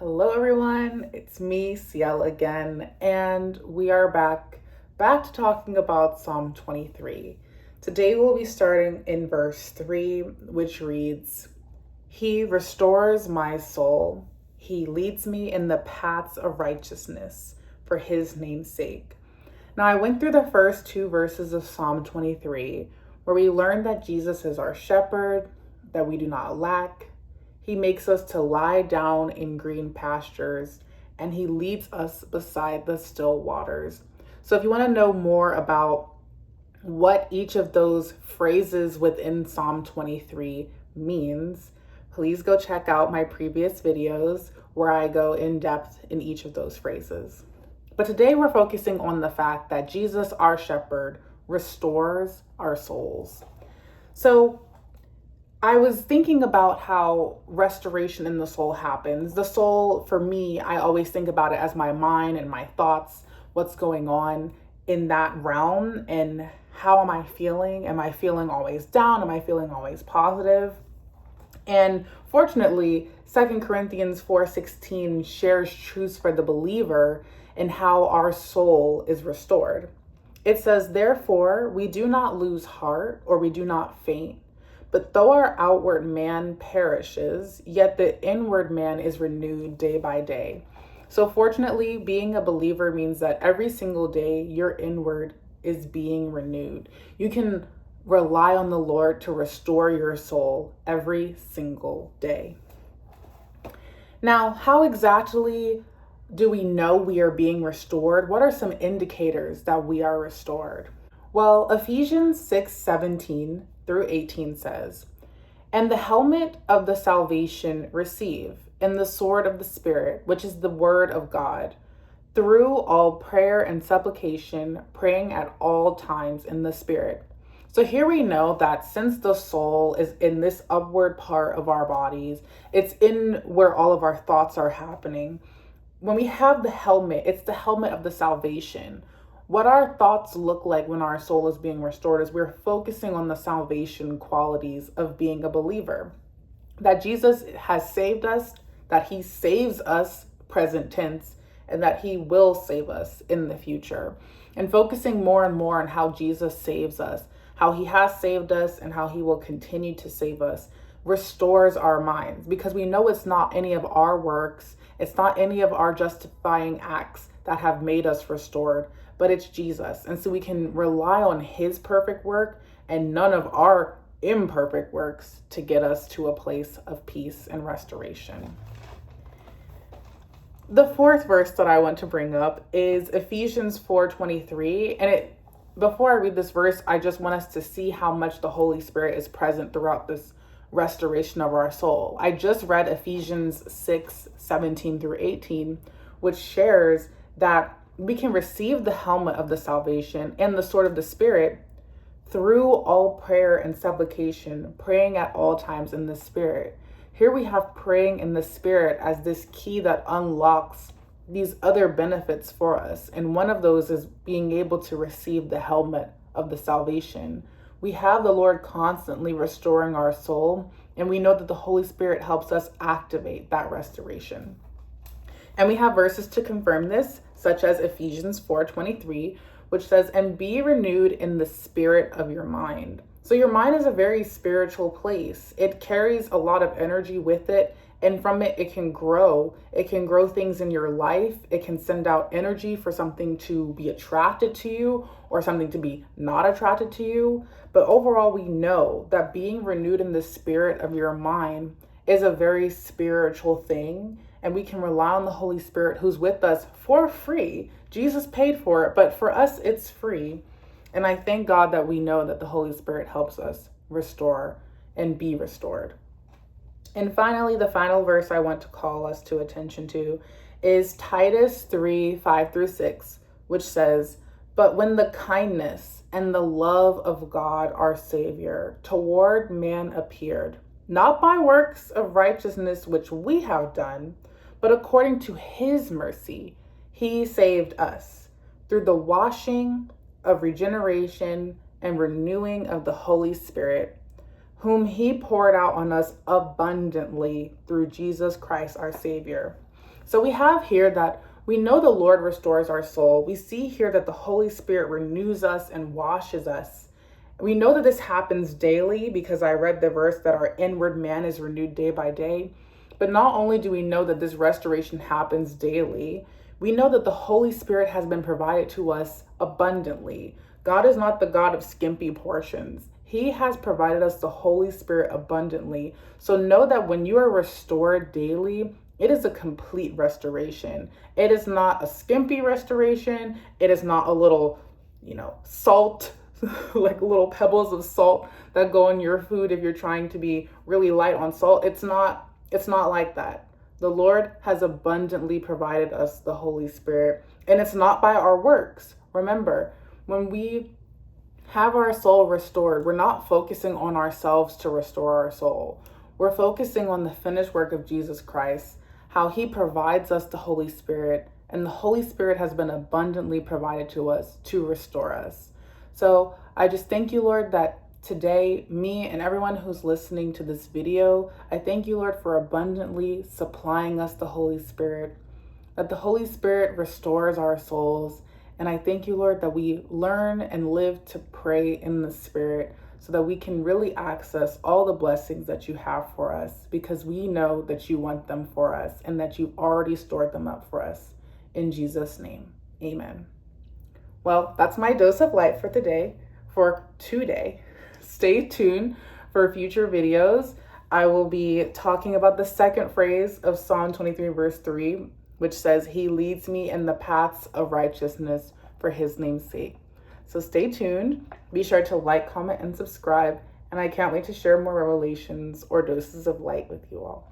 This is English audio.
Hello everyone, it's me, Ciel again, and we are back to talking about Psalm 23. Today we'll be starting in verse 3, which reads, "He restores my soul. He leads me in the paths of righteousness for his name's sake." Now I went through the first two verses of Psalm 23, where we learned that Jesus is our shepherd, that we do not lack. He makes us to lie down in green pastures, and he leads us beside the still waters. So if you want to know more about what each of those phrases within Psalm 23 means, please go check out my previous videos where I go in depth in each of those phrases. But today we're focusing on the fact that Jesus, our shepherd, restores our souls. So I was thinking about how restoration in the soul happens. The soul, for me, I always think about it as my mind and my thoughts, what's going on in that realm, and how am I feeling? Am I feeling always down? Am I feeling always positive? And fortunately, 2 Corinthians 4:16 shares truths for the believer and how our soul is restored. It says, "Therefore, we do not lose heart, or we do not faint. But though our outward man perishes, yet the inward man is renewed day by day." So fortunately, being a believer means that every single day your inward is being renewed. You can rely on the Lord to restore your soul every single day. Now, how exactly do we know we are being restored? What are some indicators that we are restored? Well, Ephesians 6:17 through 18 says, "And the helmet of the salvation receive, and the sword of the Spirit, which is the word of God, through all prayer and supplication, praying at all times in the Spirit." So here we know that since the soul is in this upward part of our bodies, it's in where all of our thoughts are happening. When we have the helmet, it's the helmet of the salvation. What our thoughts look like when our soul is being restored is we're focusing on the salvation qualities of being a believer. That Jesus has saved us, that he saves us, present tense, and that he will save us in the future. And focusing more and more on how Jesus saves us, how he has saved us, and how he will continue to save us, restores our minds, because we know it's not any of our works, it's not any of our justifying acts that have made us restored, but it's Jesus. And so we can rely on his perfect work and none of our imperfect works to get us to a place of peace and restoration. The fourth verse that I want to bring up is Ephesians 4:23, and before I read this verse, I just want us to see how much the Holy Spirit is present throughout this restoration of our soul. I just read Ephesians 6:17 through 18, which shares that we can receive the helmet of the salvation and the sword of the Spirit through all prayer and supplication, praying at all times in the Spirit. Here we have praying in the Spirit as this key that unlocks these other benefits for us. And one of those is being able to receive the helmet of the salvation. We have the Lord constantly restoring our soul, and we know that the Holy Spirit helps us activate that restoration. And we have verses to confirm this, such as Ephesians 4:23, which says, "And be renewed in the spirit of your mind." So your mind is a very spiritual place. It carries a lot of energy with it, and from it, it can grow. It can grow things in your life. It can send out energy for something to be attracted to you or something to be not attracted to you. But overall, we know that being renewed in the spirit of your mind is a very spiritual thing, and we can rely on the Holy Spirit who's with us for free. Jesus paid for it, but for us, it's free. And I thank God that we know that the Holy Spirit helps us restore and be restored. And finally, the final verse I want to call us to attention to is Titus 3:5 through 6, which says, "But when the kindness and the love of God our Savior toward man appeared, not by works of righteousness which we have done, but according to his mercy, he saved us through the washing of regeneration and renewing of the Holy Spirit, whom he poured out on us abundantly through Jesus Christ our Savior." So we have here that we know the Lord restores our soul. We see here that the Holy Spirit renews us and washes us. We know that this happens daily because I read the verse that our inward man is renewed day by day. But not only do we know that this restoration happens daily, we know that the Holy Spirit has been provided to us abundantly. God is not the God of skimpy portions. He has provided us the Holy Spirit abundantly. So know that when you are restored daily, it is a complete restoration. It is not a skimpy restoration. It is not a little, salt, like little pebbles of salt that go in your food if you're trying to be really light on salt. It's not like that. The Lord has abundantly provided us the Holy Spirit, and it's not by our works. Remember, when we have our soul restored, we're not focusing on ourselves to restore our soul. We're focusing on the finished work of Jesus Christ, how he provides us the Holy Spirit, and the Holy Spirit has been abundantly provided to us to restore us. So I just thank you, Lord, that today, me and everyone who's listening to this video, I thank you, Lord, for abundantly supplying us the Holy Spirit, that the Holy Spirit restores our souls. And I thank you, Lord, that we learn and live to pray in the Spirit so that we can really access all the blessings that you have for us, because we know that you want them for us and that you've already stored them up for us. In Jesus' name, amen. Well, that's my dose of light for today. Stay tuned for future videos. I will be talking about the second phrase of Psalm 23, verse 3, which says, he leads me in the paths of righteousness for his name's sake. So stay tuned. Be sure to like, comment, and subscribe. And I can't wait to share more revelations or doses of light with you all.